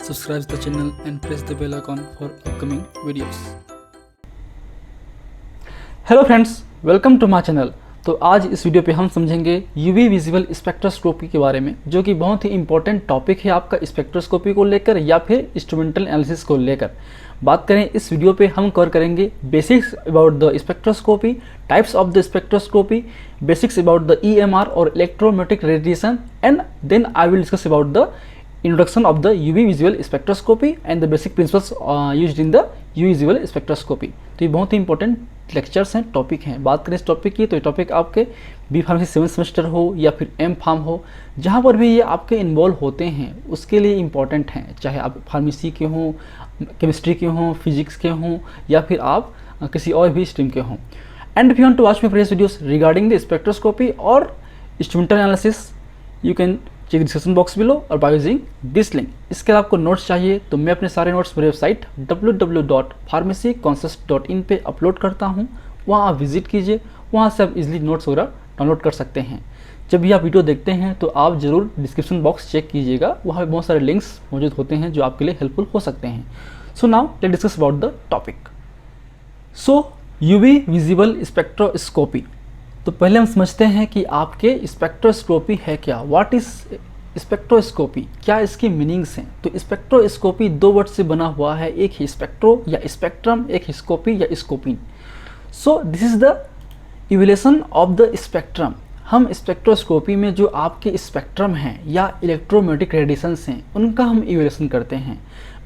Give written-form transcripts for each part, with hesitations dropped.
subscribe the channel and press the bell icon for upcoming videos. Hello friends, welcome to my channel. तो आज इस video पे हम समझेंगे यूवी विजिबल स्पेक्ट्रोस्कोपी के बारे में, जो कि बहुत ही इंपॉर्टेंट टॉपिक है आपका स्पेक्ट्रोस्कोपी को लेकर या फिर इंस्ट्रूमेंटल एनालिसिस को लेकर। बात करें इस वीडियो पे हम कवर करेंगे basics about the spectroscopy, types of the spectroscopy, basics about the EMR और electromagnetic radiation, and then I will discuss about the introduction of the UV visual spectroscopy and the basic principles used in the UV visual spectroscopy। तो ये बहुत ही important lectures हैं, topic हैं। बात करें इस topic की तो ये टॉपिक आपके बी फार्मेसी 7th सेमेस्टर हो या फिर एम फार्म हो, जहाँ पर भी ये आपके इन्वॉल्व होते हैं उसके लिए इंपॉर्टेंट हैं। चाहे आप फार्मेसी के हों, केमिस्ट्री के हों, फिजिक्स के हों या फिर आप किसी और भी स्ट्रीम के हों। And if you want to watch my previous videos regarding the spectroscopy और instrumental analysis, you can check description box below और बाय यूजिंग दिस लिंक। इसके अलावा आपको नोट्स चाहिए तो मैं अपने सारे नोट्स मेरे वेबसाइट www.pharmacyconcept.in पे अपलोड करता हूँ। वहाँ आप विजिट कीजिए, वहाँ से आप इजीली नोट्स वगैरह डाउनलोड कर सकते हैं। जब भी आप वीडियो देखते हैं तो आप ज़रूर डिस्क्रिप्शन बॉक्स चेक कीजिएगा, वहाँ पे बहुत सारे लिंक्स मौजूद होते हैं जो आपके लिए हेल्पफुल हो सकते हैं। So now let's discuss about the topic. So UV visible spectroscopy. तो पहले हम समझते हैं कि आपके स्पेक्ट्रोस्कोपी है क्या, व्हाट इज स्पेक्ट्रोस्कोपी, क्या इसकी मीनिंग्स हैं। तो स्पेक्ट्रोस्कोपी दो वर्ड से बना हुआ है, एक ही स्पेक्ट्रो या स्पेक्ट्रम, एक ही स्कोपी या scoping. So this is the evolution of the spectrum. हम स्पेक्ट्रोस्कोपी में जो आपके स्पेक्ट्रम हैं या इलेक्ट्रोमैग्नेटिक रेडिएशंस हैं उनका हम इवोल्यूशन करते हैं।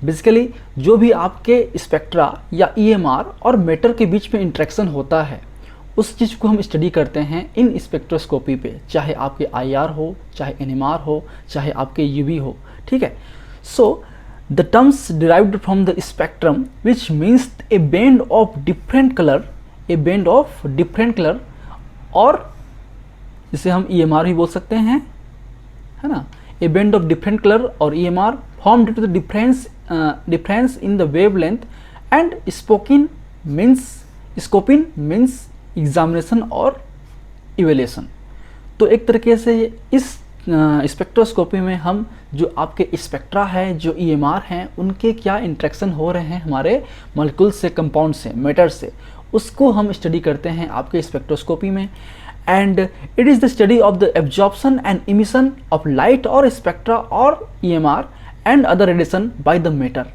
बेसिकली जो भी आपके स्पेक्ट्रा या EMR और मैटर के बीच में इंट्रैक्शन होता है उस चीज़ को हम स्टडी करते हैं इन स्पेक्ट्रोस्कोपी पे, चाहे आपके IR हो, चाहे NMR हो, चाहे आपके UV हो। ठीक है। So the terms derived from the spectrum which means A band of different colour, A band of different colour, और इसे हम EMR भी बोल सकते हैं, है ना। A band of different colour और EMR formed due to the difference in the wavelength, and scopein means examination और इवेल्यूशन। तो एक तरीके से इस स्पेक्ट्रोस्कोपी में हम जो आपके स्पेक्ट्रा है, जो EMR हैं, उनके क्या इंट्रैक्शन हो रहे हैं हमारे मॉलिक्यूल से, कंपाउंड से, मैटर से, उसको हम स्टडी करते हैं आपके स्पेक्ट्रोस्कोपी में। And it is the study of the absorption and emission of light और स्पेक्ट्रा और EMR and other radiation by the matter.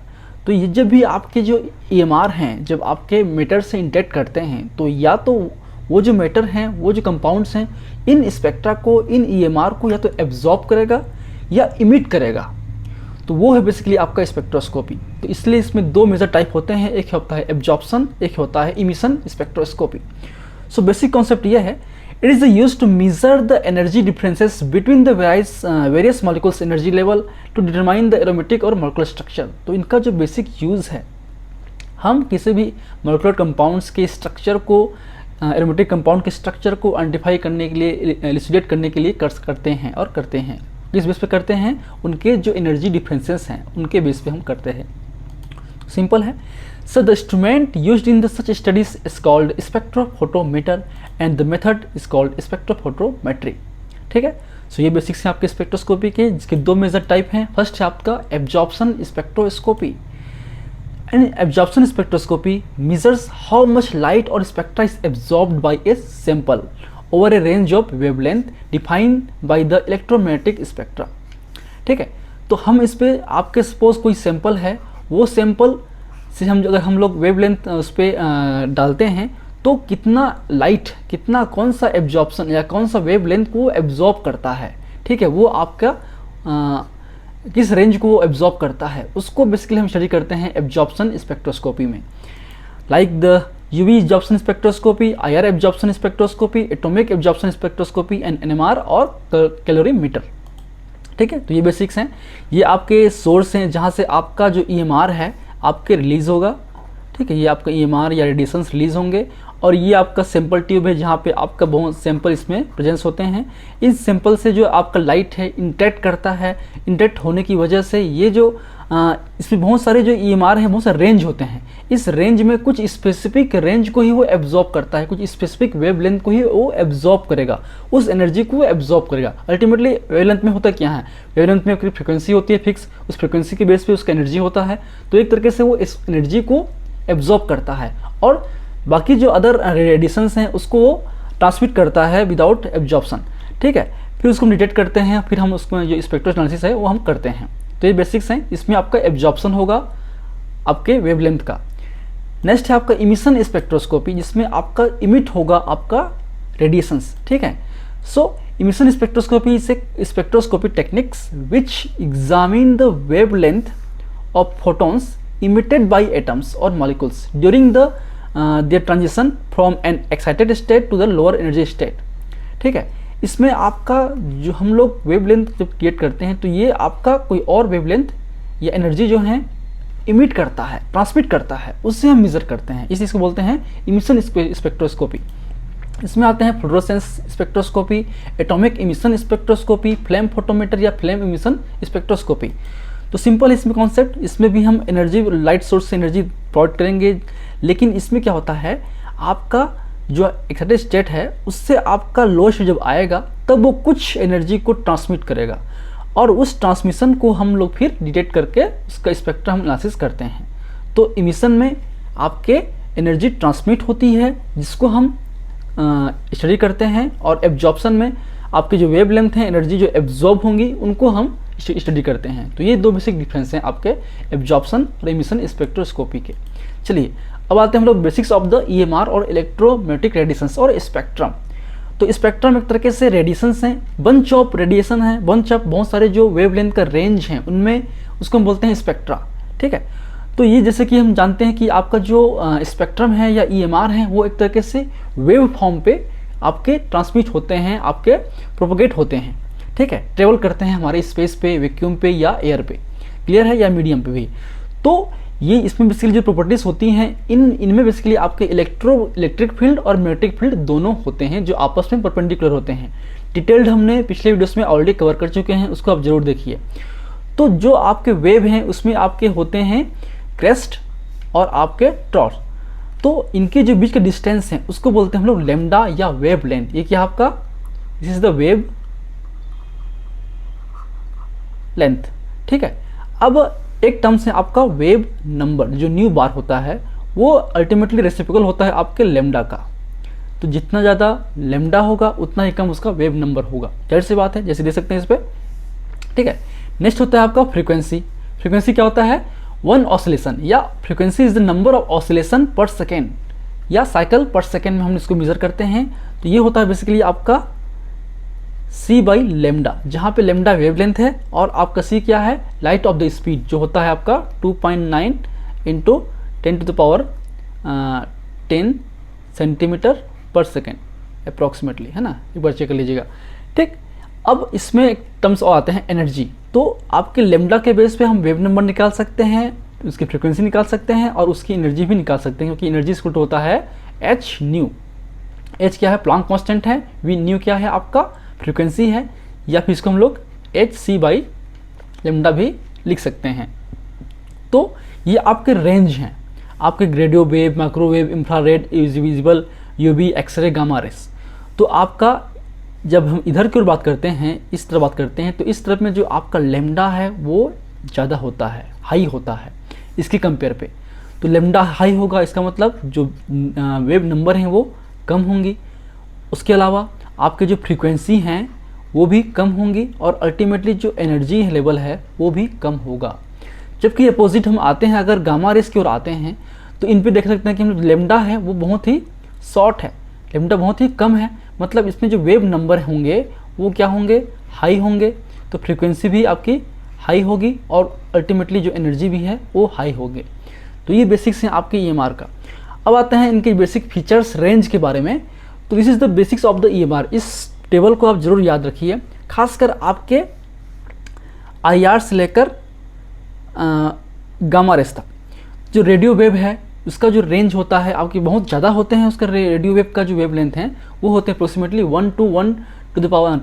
तो ये जब भी आपके जो EMR हैं जब आपके मैटर से इंटरेक्ट करते हैं तो या तो वो जो मैटर हैं, वो जो कंपाउंड्स हैं, इन स्पेक्ट्रा को, इन EMR को या तो एब्जॉर्ब करेगा या इमिट करेगा। तो वो है बेसिकली आपका स्पेक्ट्रोस्कोपी। तो इसलिए इसमें दो मेजर टाइप होते हैं, एक होता है एब्जॉर्प्शन, एक होता है emission spectroscopy. So basic concept ये है, it is used to measure the energy differences between the various molecules energy level to determine the aromatic और molecular structure। तो इनका जो बेसिक यूज़ है, हम किसी भी molecular compounds के स्ट्रक्चर को, aromatic compound के स्ट्रक्चर को आइडेंटिफाई करने के लिए, एलिसिडेट करने के लिए करते हैं और करते हैं। किस बेस पे करते हैं? उनके जो एनर्जी डिफरेंसेस हैं उनके बेस पे हम करते हैं। सिंपल है। So the instrument used in the such studies is called spectrophotometer and the method is called spectrophotometry। ठीक है। सो ये बेसिक्स हैं आपके स्पेक्ट्रोस्कोपी के, जिसके दो मेजर टाइप हैं। फर्स्ट है आपका absorption spectroscopy. And absorption spectroscopy measures how much light or spectra is absorbed by a sample over a range of wavelength defined by the electromagnetic spectra। ठीक है। तो हम इस पे आपके सपोज कोई सैंपल है, वो सैंपल से अगर हम लोग वेवलेंथ उस पर डालते हैं तो कितना लाइट, कितना, कौन सा एब्जॉर्प्शन या कौन सा वेवलेंथ को एब्जॉर्ब करता है, ठीक है, वो आपका किस रेंज को वो एब्जॉर्ब करता है, उसको बेसिकली हम स्टडी करते हैं एब्जॉर्प्शन स्पेक्ट्रोस्कोपी में। Like the UV absorption spectroscopy, IR absorption spectroscopy, atomic absorption spectroscopy and NMR और कैलोरीमीटर। ठीक है। तो ये बेसिक्स हैं, ये आपके सोर्स हैं जहाँ से आपका जो EMR है आपके रिलीज़ होगा। ठीक है। ये आपका EMR या रेडिएशंस रिलीज़ होंगे, और ये आपका सैंपल ट्यूब है जहाँ पे आपका बहुत सैंपल इसमें प्रेजेंस होते हैं। इस सैंपल से जो आपका लाइट है इंटरेक्ट करता है, इंटरेक्ट होने की वजह से ये जो इसमें बहुत सारे जो EMR हैं, बहुत सारे रेंज होते हैं। इस रेंज में कुछ स्पेसिफिक रेंज को ही वो एब्जॉर्ब करता है, कुछ स्पेसिफिक वेवलेंथ को ही वो एब्जॉर्ब करेगा, उस एनर्जी को वो एब्जॉर्ब करेगा। अल्टीमेटली वेवलेंथ में होता क्या है, वेवलेंथ में फ्रीक्वेंसी होती है फिक्स, उस फ्रीक्वेंसी के बेस पे उसका एनर्जी होता है। तो एक तरीके से वो इस एनर्जी को एब्जॉर्ब करता है और बाकी जो अदर रेडिएशंस हैं उसको वो ट्रांसमिट करता है विदाउट एब्जॉर्प्शन। ठीक है, फिर उसको हम डिटेक्ट करते हैं, फिर हम उसको जो स्पेक्ट्रल एनालिसिस है वो हम करते हैं। तो ये बेसिक्स हैं, इसमें आपका एब्जॉर्प्शन होगा आपके वेवलेंथ का। नेक्स्ट है आपका इमिशन स्पेक्ट्रोस्कोपी, जिसमें आपका इमिट होगा आपका रेडिएशंस। ठीक है, so emission spectroscopy is a spectroscopy techniques which examine the wavelength of photons emitted by atoms or molecules during their transition from an excited state to the lower energy state। ठीक है, इसमें आपका जो हम लोग wavelength जब create करते हैं तो ये आपका कोई और वेवलेंथ या एनर्जी जो है इमिट करता है, ट्रांसमिट करता है, उससे हम मेजर करते हैं। इस चीज़ को बोलते हैं इमिशन स्पेक्ट्रोस्कोपी। इसमें आते हैं fluorescence spectroscopy, atomic emission spectroscopy, flame photometer या फ्लेम इमिशन स्पेक्ट्रोस्कोपी। तो सिंपल इसमें कॉन्सेप्ट, इसमें भी हम एनर्जी लाइट सोर्स से एनर्जी प्रोवाइड करेंगे, लेकिन इसमें क्या होता है आपका जो एक्साइटेड स्टेट है उससे आपका लोएस्ट जब आएगा तब वो कुछ एनर्जी को ट्रांसमिट करेगा और उस ट्रांसमिशन को हम लोग फिर डिटेक्ट करके उसका स्पेक्ट्रम हम एनालिसिस करते हैं। तो इमिशन में आपके एनर्जी ट्रांसमिट होती है जिसको हम स्टडी करते हैं, और एब्जॉर्प्शन में आपके जो वेवलेंथ हैं, एनर्जी जो एब्जॉर्ब होंगी उनको हम स्टडी करते हैं। तो ये दो बेसिक डिफरेंस हैं आपके एब्जॉर्प्शन और इमिशन स्पेक्ट्रोस्कोपी के। चलिए अब आते हैं हम लोग बेसिक्स ऑफ द EMR और इलेक्ट्रोमैग्नेटिक रेडिएशंस और स्पेक्ट्रम। तो स्पेक्ट्रम एक तरीके से रेडिएशंस हैं, बंच ऑफ रेडिएशन है, बंच ऑफ बहुत सारे जो वेवलेंथ का रेंज हैं उनमें, उसको हम बोलते हैं स्पेक्ट्रा। ठीक है, तो ये जैसे कि हम जानते हैं कि आपका जो स्पेक्ट्रम है या EMR है वो एक तरीके से वेव फॉर्म पे आपके ट्रांसमिट होते हैं, आपके प्रोपोगेट होते हैं। ठीक है, ट्रेवल करते हैं हमारे स्पेस पे, वैक्यूम पे या एयर पे, क्लियर है, या मीडियम पे भी। तो ये इसमें बेसिकली जो प्रॉपर्टीज होती हैं इनमें बेसिकली आपके इलेक्ट्रिक फील्ड और मैग्नेटिक फील्ड दोनों होते हैं जो आपस में परपेंडिकुलर होते हैं। डिटेल्ड हमने पिछले वीडियोस में ऑलरेडी कवर कर चुके हैं, उसको आप जरूर देखिए। तो जो आपके वेव हैं उसमें आपके होते हैं क्रेस्ट और आपके ट्रॉस। तो इनके जो बीच का डिस्टेंस है उसको बोलते हैं हम लोग लैम्डा या वेव लेंथ। ये क्या आपका, this is the wave length. ठीक है, अब एक टर्म से आपका वेव नंबर जो न्यू बार होता है वो अल्टीमेटली रेसिप्रोकल होता है आपके लैम्डा का। तो जितना ज़्यादा लैम्डा होगा उतना ही कम उसका वेव नंबर होगा, जाहिर सी बात है, जैसे देख सकते हैं इस पर। ठीक है, नेक्स्ट होता है आपका फ्रीक्वेंसी। फ्रीक्वेंसी क्या होता है, वन ऑसिलेशन या frequency is the number of oscillation पर सेकेंड या साइकिल पर सेकेंड में हम इसको मेजर करते हैं। तो ये होता है बेसिकली आपका C बाई लेमडा, जहाँ पे लेमडा वेवलेंथ है और आपका C क्या है, लाइट ऑफ द स्पीड, जो होता है आपका 2.9 इंटू 10 सेंटीमीटर पर सेकेंड अप्रॉक्सीमेटली, है ना, एक बार चेक कर लीजिएगा। ठीक, अब इसमें एक टर्म्स और आते हैं एनर्जी। तो आपके लेमडा के बेस पे हम वेव नंबर निकाल सकते हैं, उसकी फ्रीक्वेंसी निकाल सकते हैं और उसकी एनर्जी भी निकाल सकते हैं, क्योंकि एनर्जी इक्वल टू होता है h न्यू। h क्या है, प्लांक कांस्टेंट है, v न्यू क्या है आपका फ्रीक्वेंसी है, या फिर इसको हम लोग hc बाई लेमडा भी लिख सकते हैं। तो ये आपके रेंज हैं, आपके radio wave, microwave, infrared, visible, UV, X ray, gamma rays. तो आपका जब हम इधर की ओर बात करते हैं, इस तरफ बात करते हैं, तो इस तरफ में जो आपका लेमडा है वो ज़्यादा होता है, हाई होता है इसके कंपेयर पे। तो लेमडा हाई होगा, इसका मतलब जो वेव नंबर हैं वो कम होंगी। उसके अलावा आपके जो फ्रीक्वेंसी हैं वो भी कम होंगी और अल्टीमेटली जो एनर्जी लेवल है वो भी कम होगा। जबकि अपोजिट हम आते हैं, अगर गामा रेस की ओर आते हैं तो इन पे देख सकते हैं कि हम लेमडा है वो बहुत ही शॉर्ट है, लेमडा बहुत ही कम है, मतलब इसमें जो वेव नंबर होंगे वो क्या होंगे, हाई होंगे। तो फ्रीक्वेंसी भी आपकी हाई होगी और अल्टीमेटली जो एनर्जी भी है वो हाई होगी। तो ये बेसिक्स हैं आपके EMR का। अब आते हैं इनके बेसिक फीचर्स, रेंज के बारे में। तो this is the basics of the EMR। इस टेबल को आप जरूर याद रखिए, खासकर आपके IR से लेकर गामा रेस तक। जो रेडियो वेव है उसका जो रेंज होता है आपकी बहुत ज़्यादा होते हैं, उसका रेडियो वेव का जो वेव लेंथ है वो होते हैं approximately 10 to the power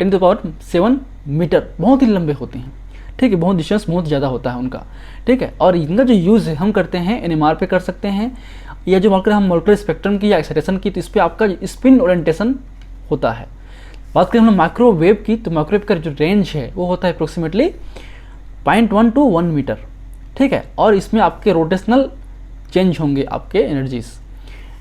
7 metre, बहुत ही लंबे होते हैं। ठीक है, बहुत डिस्टेंस बहुत ज़्यादा होता है उनका, ठीक है। और इनका जो यूज़ है हम करते हैं एनएमआर पे कर सकते हैं, या जो हम मॉलिक्यूलर स्पेक्ट्रम की या एक्साइटेशन की, तो इस पर आपका स्पिन ओरिएंटेशन होता है। बात करें हम लोग माइक्रोवेव की, तो माइक्रोवेव का जो रेंज है वो होता है अप्रोक्सीमेटली 0.1 to 1 मीटर, ठीक है। और इसमें आपके रोटेशनल चेंज होंगे आपके एनर्जीज,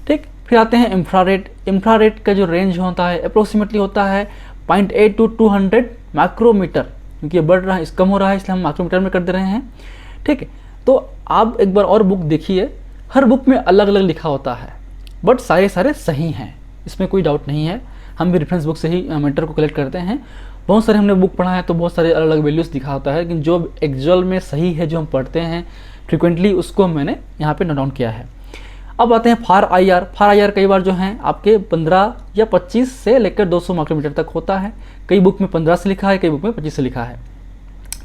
ठीक। फिर आते हैं इंफ्रारेड। इंफ्रारेड का जो रेंज होता है अप्रोक्सीमेटली होता है 0.8 to 200 माइक्रोमीटर, क्योंकि ये बढ़ रहा है, कम हो रहा है, इसलिए हम माइक्रोमीटर में कर दे रहे हैं, ठीक है। तो आप एक बार और बुक देखिए, हर बुक में अलग अलग लिखा होता है, बट सारे सही हैं, इसमें कोई डाउट नहीं है। हम भी रेफरेंस बुक से ही मैटर को कलेक्ट करते हैं। बहुत सारे हमने बुक पढ़ा है तो बहुत सारे अलग अलग वैल्यूज़ दिखा होता है, लेकिन जो एक्चुअल में सही है, जो हम पढ़ते हैं फ्रिक्वेंटली, उसको मैंने यहाँ पे नोट डाउन किया है। अब आते हैं फार I R. Far I R कई बार जो हैं आपके 15 या 25 से लेकर 200 माइक्रोमीटर तक होता है। कई बुक में 15 से लिखा है, कई बुक में 25 से लिखा है,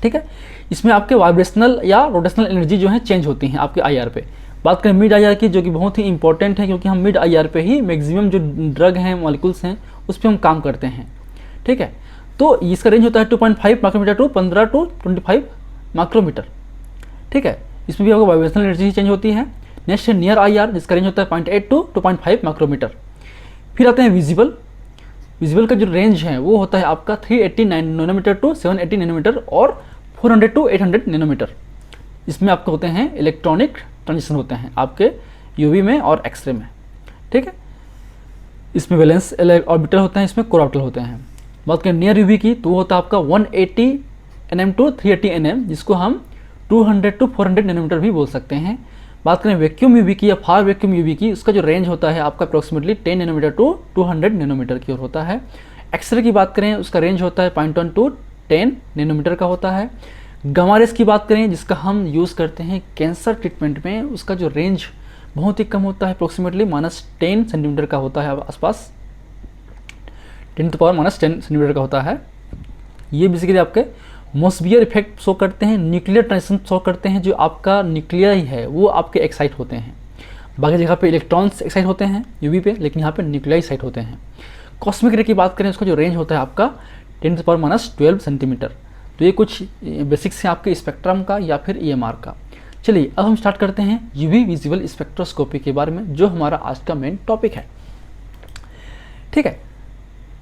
ठीक है। इसमें आपके वाइब्रेशनल या रोटेशनल एनर्जी जो है चेंज होती हैं आपके आई आर पे। बात करें मिड आई आर की, जो कि बहुत ही इंपॉर्टेंट है, क्योंकि हम मिड आई आर पे ही मैक्सिमम जो ड्रग हैं, मॉलिक्यूल्स हैं, उस पर हम काम करते हैं, ठीक है। तो इसका रेंज होता है 2.5 माइक्रोमीटर टू 15 to 25 माइक्रोमीटर, ठीक है। इसमें भी आपको वाइब्रेशनल एनर्जी चेंज होती है। नेक्स्ट है नियर आई आर, जिसका रेंज होता है 0.8 to 2.5 माइक्रोमीटर। फिर आते हैं विजिबल। विजिबल का जो रेंज है वो होता है आपका 380 नैनोमीटर टू 780 नैनोमीटर और 400 to 800 नैनोमीटर। इसमें आपके होते हैं इलेक्ट्रॉनिक ट्रांजिशन होते हैं आपके यूवी में और एक्सरे में, ठीक है। इसमें वैलेंस ऑर्बिटल होते हैं, इसमें कोर ऑर्बिटल होते हैं। बात करें नियर यूवी की, तो वो होता है आपका 180 nm टू 380 nm, जिसको हम 200 to 400 नैनोमीटर भी बोल सकते हैं। बात करें वैक्यूम यूवी की या फार वैक्यूम यूवी की, उसका जो रेंज होता है आपका अप्रोक्सीमेटली 10 नैनोमीटर टू 200 नैनोमीटर की ओर होता है। एक्सरे की बात करें, उसका रेंज होता है 0.1 to 10 नैनोमीटर का होता है। गामा रेस की बात करें, जिसका हम यूज़ करते हैं कैंसर ट्रीटमेंट में, उसका जो रेंज बहुत ही कम होता है, अप्रोक्सीमेटली -10 सेंटीमीटर का होता है आसपास, 10⁻⁻10 सेंटीमीटर का होता है। ये बेसिकली आपके मोसबियर इफेक्ट शो करते हैं, न्यूक्लियर ट्रांजिशन शो करते हैं, जो आपका न्यूक्लियर ही है वो आपके एक्साइट होते हैं। बाकी जगह पे इलेक्ट्रॉन्स एक्साइट होते हैं यूवी पे, लेकिन यहाँ पे न्यूक्लियर एक्साइट होते हैं। कॉस्मिक रे की बात करें, उसका जो रेंज होता है आपका 10⁻12 सेंटीमीटर। तो ये कुछ बेसिक्स हैं आपके स्पेक्ट्रम का या फिर ईएमआर का। चलिए अब हम स्टार्ट करते हैं यूवी विजिबल स्पेक्ट्रोस्कोपी के बारे में, जो हमारा आज का मेन टॉपिक है, ठीक है।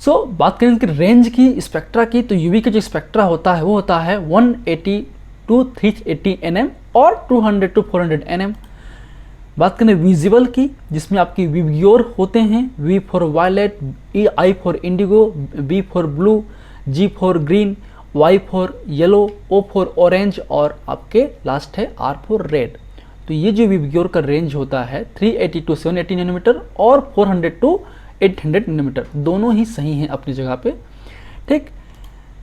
सो बात करें इसकी रेंज की, स्पेक्ट्रा की, तो यूवी का जो स्पेक्ट्रा होता है वो होता है 180 to 380 nm और 200 to 400 nm। बात करें विजिबल की, जिसमें आपकी विब्योर होते हैं, V for violet, I for indigo, B for blue, G for green, Y for yellow, O for orange और आपके लास्ट है आर फॉर रेड। तो ये जो विब्योर का रेंज होता है 380 to 780 नैनोमीटर और 400 to 800 नैनोमीटर, दोनों ही सही हैं अपनी जगह पे, ठीक।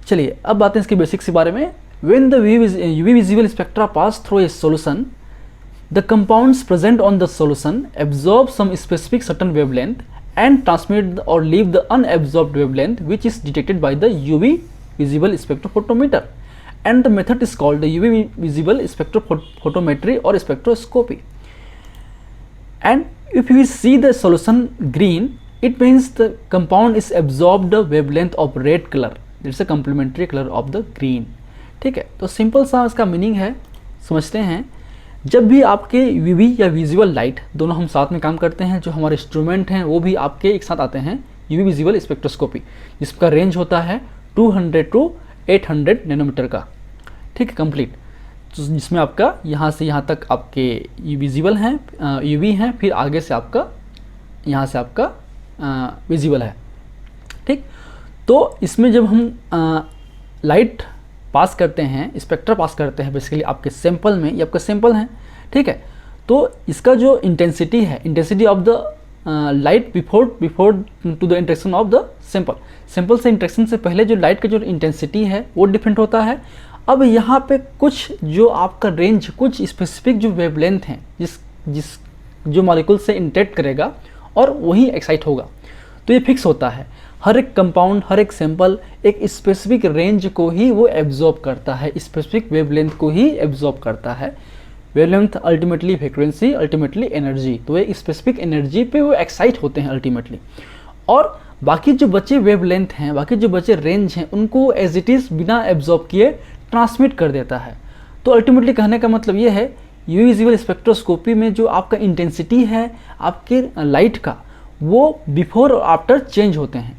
चलिए अब बातें इसके बेसिक्स के बारे में। When the UV visible spectra pass through a solution, the compounds present on the solution absorb some specific certain wavelength and transmit or leave the unabsorbed wavelength which is detected by the UV visible spectrophotometer, and the method is called the UV visible spectrophotometry or spectroscopy. And if we see the solution green, it means the compound is absorbed the wavelength of red color, it's a complementary color of the green, ठीक है। तो simple सा इसका meaning है, समझते हैं। जब भी आपके यूवी या विजुअल लाइट दोनों हम साथ में काम करते हैं, जो हमारे इंस्ट्रूमेंट हैं वो भी आपके एक साथ आते हैं, यूवी विजिबल स्पेक्ट्रोस्कोपी, जिसका रेंज होता है 200 to 800 नैनोमीटर का, ठीक है, कंप्लीट। तो जिसमें आपका यहाँ से यहाँ तक आपके विजिबल हैं, यूवी हैं, फिर आगे से आपका यहाँ से आपका विजिबल है, ठीक। तो इसमें जब हम लाइट पास करते हैं, स्पेक्ट्रा पास करते हैं बेसिकली आपके सैंपल में, ये आपका सैंपल है, ठीक है। तो इसका जो इंटेंसिटी है, intensity of the light before to the interaction of the sample से इंटरेक्शन से पहले जो लाइट का जो इंटेंसिटी है वो डिफरेंट होता है। अब यहाँ पे कुछ जो आपका रेंज, कुछ स्पेसिफिक जो वेवलेंथ हैं, जिस जो मॉलिक्यूल से इंटरेक्ट करेगा और वही एक्साइट होगा, तो ये फिक्स होता है। हर एक कंपाउंड, हर एक सैंपल एक स्पेसिफिक रेंज को ही वो एब्जॉर्ब करता है, स्पेसिफिक वेवलेंथ को ही एब्जॉर्ब करता है। Wavelength ultimately frequency, ultimately energy, तो एक स्पेसिफिक एनर्जी पे वो एक्साइट होते हैं अल्टीमेटली। और बाकी जो बचे वेवलेंथ हैं, बाकी जो बचे रेंज हैं, उनको एज इट इज़ बिना एब्जॉर्ब किए ट्रांसमिट कर देता है। तो अल्टीमेटली कहने का मतलब ये है यूवी विजिबल स्पेक्ट्रोस्कोपी में जो आपका इंटेंसिटी है आपके लाइट का, वो बिफोर और आफ्टर चेंज होते हैं।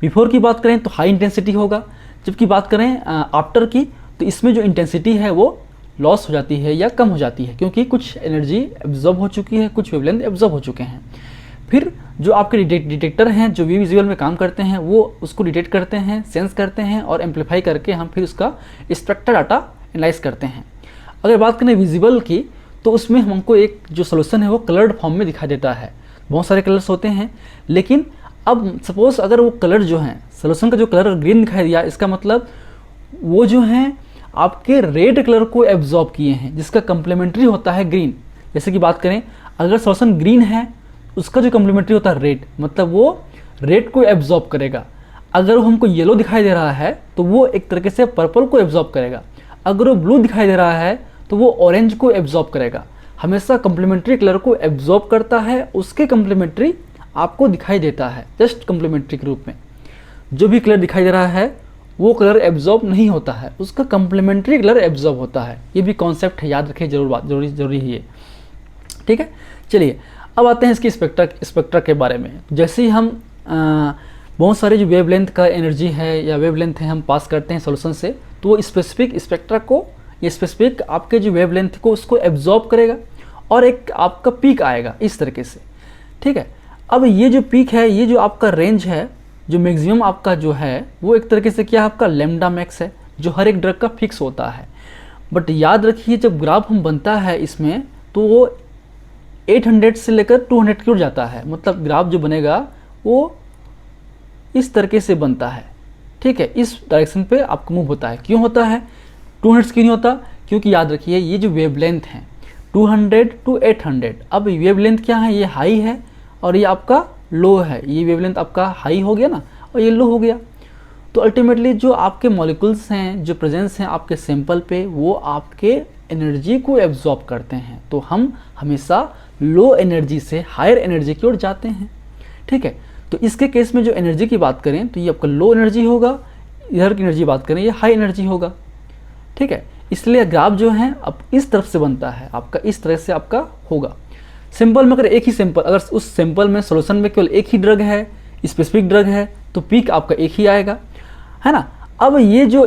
बिफोर की बात करें तो हाई इंटेंसिटी होगा, जबकि बात करें आफ्टर की तो इसमें जो इंटेंसिटी है वो लॉस हो जाती है या कम हो जाती है, क्योंकि कुछ एनर्जी एब्जॉर्ब हो चुकी है, कुछ वेवलेंथ एब्जॉर्ब हो चुके हैं। फिर जो आपके डिटेक्टर हैं जो वी विजुअल में काम करते हैं वो उसको डिटेक्ट करते हैं, सेंस करते हैं और एम्पलीफाई करके हम फिर उसका स्पेक्ट्रल डाटा एनालाइज करते हैं। अगर बात करें विजिबल की तो उसमें हमको एक जो सोल्यूशन है वो कलर्ड फॉर्म में दिखाई देता है। बहुत सारे कलर्स होते हैं, लेकिन अब सपोज अगर वो कलर जो हैं, सोल्यूशन का जो कलर ग्रीन दिखाई दिया, इसका मतलब वो जो हैं आपके रेड कलर को एब्जॉर्ब किए हैं, जिसका कम्प्लीमेंट्री होता है ग्रीन। जैसे कि बात करें अगर सोल्यूशन ग्रीन है उसका जो कम्प्लीमेंट्री होता है रेड, मतलब वो रेड को एब्जॉर्ब करेगा। अगर हमको येलो दिखाई दे रहा है तो वो एक तरीके से पर्पल को एब्जॉर्ब करेगा। अगर वो ब्लू दिखाई दे रहा है तो वो ऑरेंज को एब्जॉर्ब करेगा। हमेशा कम्प्लीमेंट्री कलर को एब्जॉर्ब करता है, उसके कम्प्लीमेंट्री आपको दिखाई देता है जस्ट कम्प्लीमेंट्री के रूप में। जो भी कलर दिखाई दे रहा है वो कलर एब्जॉर्ब नहीं होता है, उसका कम्प्लीमेंट्री कलर एब्जॉर्ब होता है। ये भी कॉन्सेप्ट है, याद रखें, जरूरी है ये। ठीक है, चलिए अब आते हैं इसकी स्पेक्ट्रा के बारे में। जैसे ही हम बहुत सारे जो वेवलेंथ का एनर्जी है या वेवलेंथ है हम पास करते हैं सॉल्यूशन से, तो वो स्पेसिफिक स्पेक्ट्रा को, ये स्पेसिफिक आपके जो वेवलेंथ को उसको एब्जॉर्ब करेगा और एक आपका पीक आएगा इस तरीके से। ठीक है, अब ये जो पीक है, ये जो आपका रेंज है, जो मैक्सिमम आपका जो है वो एक तरीके से क्या है आपका लैम्डा मैक्स है, जो हर एक ड्रग का फिक्स होता है। बट याद रखिए जब ग्राफ हम बनता है इसमें तो वो 800 से लेकर 200 की ओर जाता है, मतलब ग्राफ जो बनेगा वो इस तरीके से बनता है। ठीक है, इस डायरेक्शन पे आपको मूव होता है। क्यों होता है 200 क्यों नहीं होता? क्योंकि याद रखिए ये जो वेवलेंथ है 200 to 800, अब वेवलेंथ क्या है, ये हाई है और ये आपका लो है। ये वेवलेंथ आपका हाई हो गया ना और ये लो हो गया। तो अल्टीमेटली जो आपके मॉलिक्यूल्स हैं जो प्रेजेंस हैं आपके सैंपल पे, वो आपके एनर्जी को एब्जॉर्ब करते हैं। तो हम हमेशा लो एनर्जी से हायर एनर्जी की ओर जाते हैं। ठीक है, तो इसके केस में जो एनर्जी की बात करें तो ये आपका लो एनर्जी होगा, इधर की एनर्जी बात करें ये हाई एनर्जी होगा। ठीक है, इसलिए ग्राफ जो है अब इस तरफ से बनता है, आपका इस तरह से आपका होगा। सिंपल में अगर एक ही सैंपल, अगर उस सैंपल में सोल्यूशन में केवल एक ही ड्रग है, स्पेसिफिक ड्रग है, तो पीक आपका एक ही आएगा, है ना। अब ये जो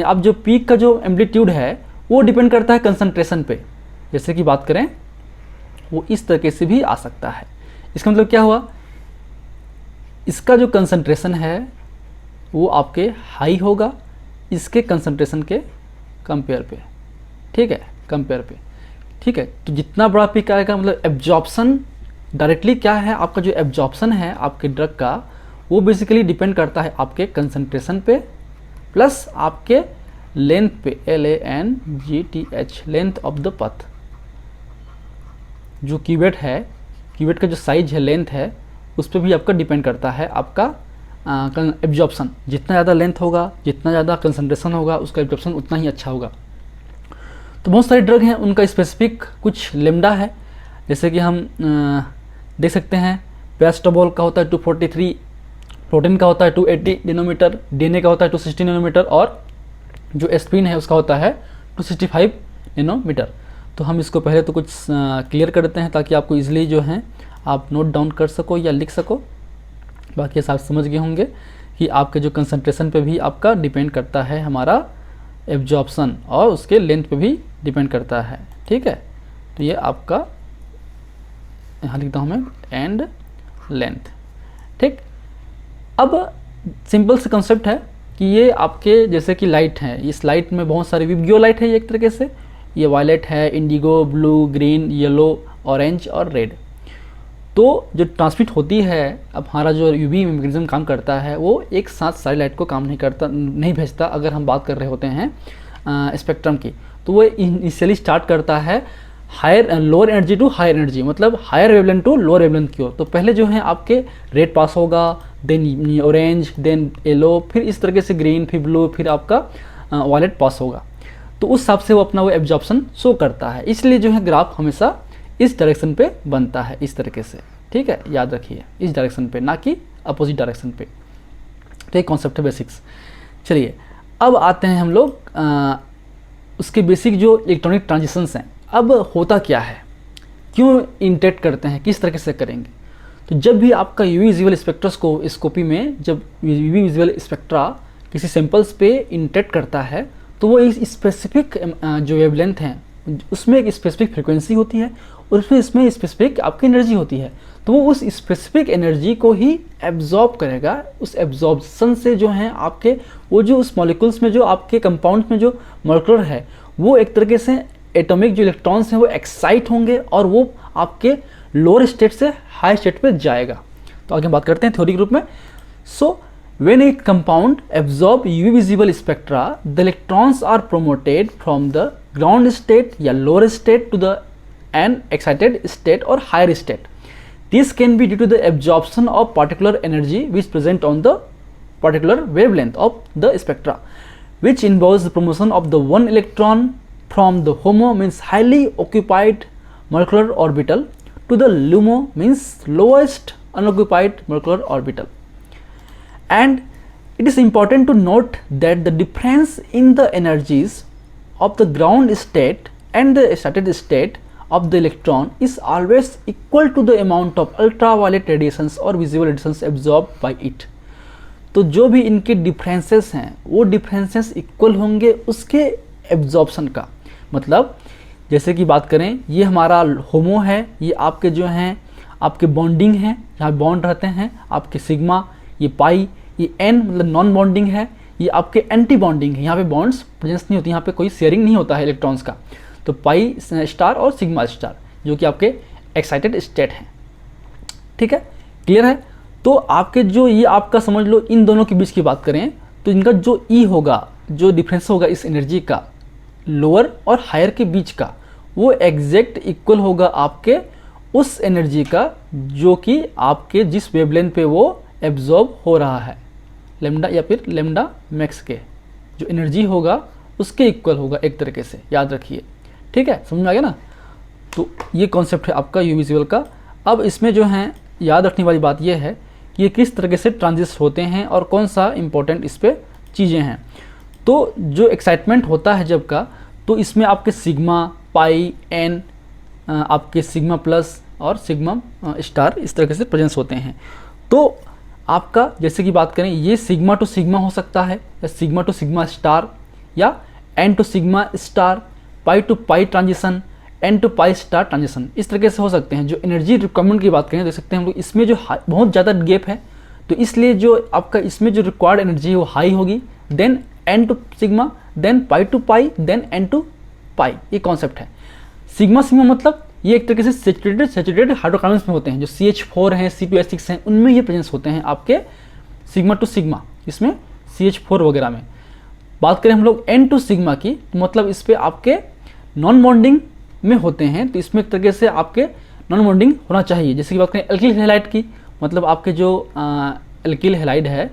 अब जो पीक का जो एम्पलीट्यूड है वो डिपेंड करता है कंसंट्रेशन पे। जैसे कि बात करें वो इस तरीके से भी आ सकता है। इसका मतलब क्या हुआ, इसका जो कंसंट्रेशन है वो आपके हाई होगा इसके कंसंट्रेशन के कंपेयर पे। ठीक है, कंपेयर पे। ठीक है, तो जितना बड़ा पीक आएगा मतलब एब्जॉर्प्शन डायरेक्टली क्या है, आपका जो एब्जॉर्प्शन है आपके ड्रग का वो बेसिकली डिपेंड करता है आपके कंसंट्रेशन पे प्लस आपके लेंथ पे, LANGTH, length of the path. जो क्यूवेट है, क्यूवेट का जो साइज है, लेंथ है, उस पर भी आपका डिपेंड करता है आपका एब्जॉर्प्शन। जितना ज़्यादा लेंथ होगा, जितना ज़्यादा कंसंट्रेशन होगा, उसका एब्जॉर्प्शन उतना ही अच्छा होगा। तो बहुत सारे ड्रग हैं उनका स्पेसिफिक कुछ लेमडा है, जैसे कि हम देख सकते हैं पेस्टोबॉल का होता है 243, प्रोटीन का होता है 280 नैनोमीटर, DNA का होता है 260 नैनोमीटर और जो एस्पिरिन है उसका होता है 265 नैनोमीटर। तो हम इसको पहले तो कुछ क्लियर कर देते हैं ताकि आपको ईजिली जो है आप नोट डाउन कर सको या लिख सको। बाकी आप समझ गए होंगे कि आपके जो कंसंट्रेशन पे भी आपका डिपेंड करता है हमारा एब्जॉर्प्शन और उसके लेंथ पे भी डिपेंड करता है। ठीक है, तो ये आपका यहाँ लिखता हूँ मैं एंड लेंथ। ठीक, अब सिंपल से कंसेप्ट है कि ये आपके जैसे कि लाइट है, इस लाइट में बहुत सारी विब्गियो लाइट है, ये एक तरीके से ये वायलेट है, Indigo, blue, green, yellow, orange और रेड। तो जो ट्रांसमिट होती है, अब हमारा जो यूवी मैकेनिज्म काम करता है वो एक साथ सारी लाइट को काम नहीं भेजता। अगर हम बात कर रहे होते हैं स्पेक्ट्रम की, तो वो इनिशियली स्टार्ट करता है higher lower energy to higher energy, मतलब higher wavelength to lower wavelength की ओर। तो पहले जो है आपके रेड पास होगा, देन ऑरेंज, देन येलो, फिर इस तरीके से ग्रीन, फिर ब्लू, फिर आपका वायलेट पास होगा। तो उस हिसाब से वो अपना वो एब्जॉर्प्शन शो करता है। इसलिए जो है ग्राफ हमेशा इस डायरेक्शन पे बनता है, इस तरीके से। ठीक है, याद रखिए इस डायरेक्शन पे, ना कि अपोजिट डायरेक्शन पे। तो एक कॉन्सेप्ट है बेसिक्स। चलिए अब आते हैं हम लोग उसके बेसिक जो इलेक्ट्रॉनिक ट्रांजिशंस हैं। अब होता क्या है, क्यों इंटरेक्ट करते हैं, किस तरीके से करेंगे। तो जब भी आपका यूवी विजुअल स्पेक्ट्रोस्कोपी में जब यूवी विजुअल स्पेक्ट्रा किसी सैंपल्स पे इंटरेक्ट करता है तो वो इस स्पेसिफिक जो वेवलेंथ हैं उसमें एक स्पेसिफिक फ्रिक्वेंसी होती है और इसमें स्पेसिफिक आपकी एनर्जी होती है। तो वो उस स्पेसिफिक एनर्जी को ही एब्जॉर्ब करेगा। उस एब्जॉर्बसन से जो है आपके वो जो उस मॉलिक्यूल्स में जो आपके कंपाउंड में जो मॉलिक्यूलर है वो एक तरीके से एटॉमिक जो इलेक्ट्रॉन्स हैं वो एक्साइट होंगे और वो आपके लोअर स्टेट से हाई स्टेट पे जाएगा। तो आगे बात करते हैं थ्योरी के रूप में। सो when a compound absorb UV visible spectra, the electrons are promoted from the ground state या lower state to the an excited state or higher state. This can be due to the absorption of particular energy which present on the particular wavelength of the spectra, which involves the promotion of the one electron from the HOMO means highly occupied molecular orbital to the LUMO means lowest unoccupied molecular orbital. And it is important to note that the difference in the energies of the ground state and the excited state of the electron is always equal to the amount of ultraviolet radiations or visible radiations absorbed by it. तो जो भी इनके differences हैं वो differences equal होंगे उसके absorption का। मतलब जैसे कि बात करें ये हमारा होमो है, ये आपके जो हैं आपके बॉन्डिंग हैं, यहाँ बॉन्ड रहते हैं आपके सिग्मा, ये पाई, ये एन मतलब नॉन बॉन्डिंग है, ये आपके एंटी बॉन्डिंग है, यहाँ पे बॉन्ड्स प्रेजेंस नहीं होती, यहाँ पे कोई शेयरिंग नहीं होता है इलेक्ट्रॉन्स का। तो पाई स्टार और सिग्मा स्टार जो कि आपके एक्साइटेड स्टेट हैं। ठीक है, क्लियर है। तो आपके जो ये आपका समझ लो इन दोनों के बीच की बात करें तो इनका जो ई होगा, जो डिफरेंस होगा इस एनर्जी का लोअर और हायर के बीच का, वो एग्जैक्ट इक्वल होगा आपके उस एनर्जी का जो कि आपके जिस वेवलेंथ पे वो एब्जॉर्ब हो रहा है, लेमडा या फिर लेमडा मैक्स के जो एनर्जी होगा उसके इक्वल होगा एक तरीके से, याद रखिए। ठीक है, समझ में आ गया ना। तो ये कॉन्सेप्ट है आपका यूवी विजुअल का। अब इसमें जो है याद रखने वाली बात यह है कि ये किस तरीके से ट्रांजिस्ट होते हैं और कौन सा इंपॉर्टेंट इस पर चीज़ें हैं। तो जो एक्साइटमेंट होता है जब का, तो इसमें आपके सिग्मा, पाई, एन, आपके सिग्मा प्लस और सिग्मा स्टार इस तरीके से प्रेजेंस होते हैं। तो आपका जैसे कि बात करें ये सिग्मा टू सिग्मा हो सकता है या सिग्मा टू सिग्मा स्टार या n to sigma star, pi to pi transition, n to pi star transition, इस तरीके से हो सकते हैं। जो एनर्जी रिक्वायरमेंट की बात करें देख सकते हैं हम लोग इसमें जो बहुत ज़्यादा गैप है तो इसलिए जो आपका इसमें जो रिक्वायर्ड एनर्जी है वो हाई होगी, then n to sigma, then pi to pi, then n to pi, ये कॉन्सेप्ट है। सिग्मा सिग्मा मतलब ये एक तरीके से सेचुरेटेड हाइड्रोकार्बन्स में होते हैं, जो CH4 हैं, C2H6 हैं, उनमें ये प्रेजेंस होते हैं आपके सिग्मा टू सिग्मा, इसमें CH4 वगैरह में। बात करें हम लोग N टू सिग्मा की, तो मतलब इस पर आपके नॉन बॉन्डिंग में होते हैं, तो इसमें एक तरीके से आपके नॉन बॉन्डिंग होना चाहिए। जैसे कि बात करें एल्किल हैलाइड की, मतलब आपके जो एल्किल हैलाइड है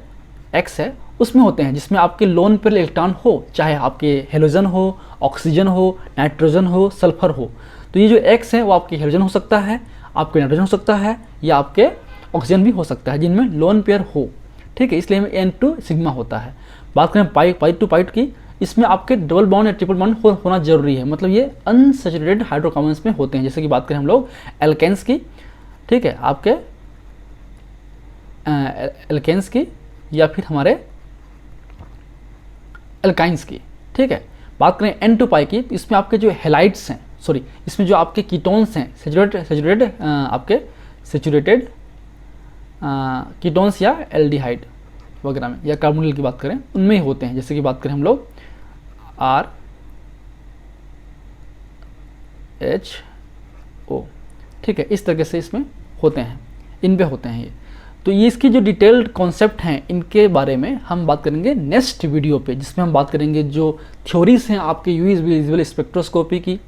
X है उसमें होते हैं जिसमें आपके लोन पेयर इलेक्ट्रॉन हो, चाहे आपके हेलोजन हो, ऑक्सीजन हो, नाइट्रोजन हो, सल्फर हो। तो ये जो X है वो आपके हेलोजन हो सकता है, आपके नाइट्रोजन हो सकता है या आपके ऑक्सीजन भी हो सकता है जिनमें लोन पेयर हो। ठीक है, इसलिए N टू सिग्मा होता है। बात करें पाई टू पाई की, इसमें आपके डबल बॉन्ड या ट्रिपल बॉन्ड होना जरूरी है, मतलब ये अनसैचुरेटेड हाइड्रोकार्बन्स में होते हैं। जैसे कि बात करें हम लोग एल्केन्स की, ठीक है, आपके एल्केन्स की या फिर हमारे एल्काइंस की। ठीक है, बात करें N टू पाई की, तो इसमें आपके जो हेलाइड्स हैं, सॉरी इसमें जो आपके कीटोन्स हैं सेचुरेटेड आपके सेचुरेटेड कीटोन्स या एल्डिहाइड वगैरह में या कार्बोनिल की बात करें उनमें ही होते हैं। जैसे कि बात करें हम लोग RH O, ठीक है, इस तरीके से इसमें होते हैं, इन पे होते हैं ये। तो ये इसकी जो डिटेल्ड कॉन्सेप्ट हैं इनके बारे में हम बात करेंगे नेक्स्ट वीडियो पे, जिसमें हम बात करेंगे जो थ्योरीज हैं आपके यूवी विजुअल स्पेक्ट्रोस्कोपी की,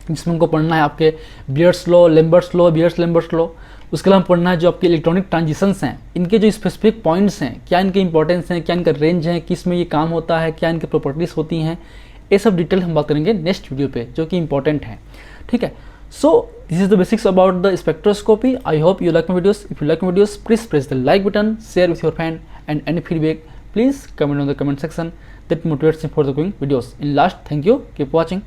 जिसमें हमको पढ़ना है आपके Beer's law, Lambert's law, Beer's Lambert's law. उसके अलावा पढ़ना है जो आपके इलेक्ट्रॉनिक ट्रांजिशंस हैं, इनके जो स्पेसिफिक पॉइंट्स हैं, क्या इनके इंपॉर्टेंस हैं, क्या इनका रेंज है, किस में ये काम होता है, क्या इनके प्रॉपर्टीज होती हैं, ये सब डिटेल हम बात करेंगे नेक्स्ट वीडियो पे जो कि इंपॉर्टेंट है। ठीक है, so this is the basics about the spectroscopy. I hope you like my videos. If you like my videos, please press the like button, share with your friend, and any feedback please comment on the comment section. that motivates me for the doing videos. In last, thank you, keep watching.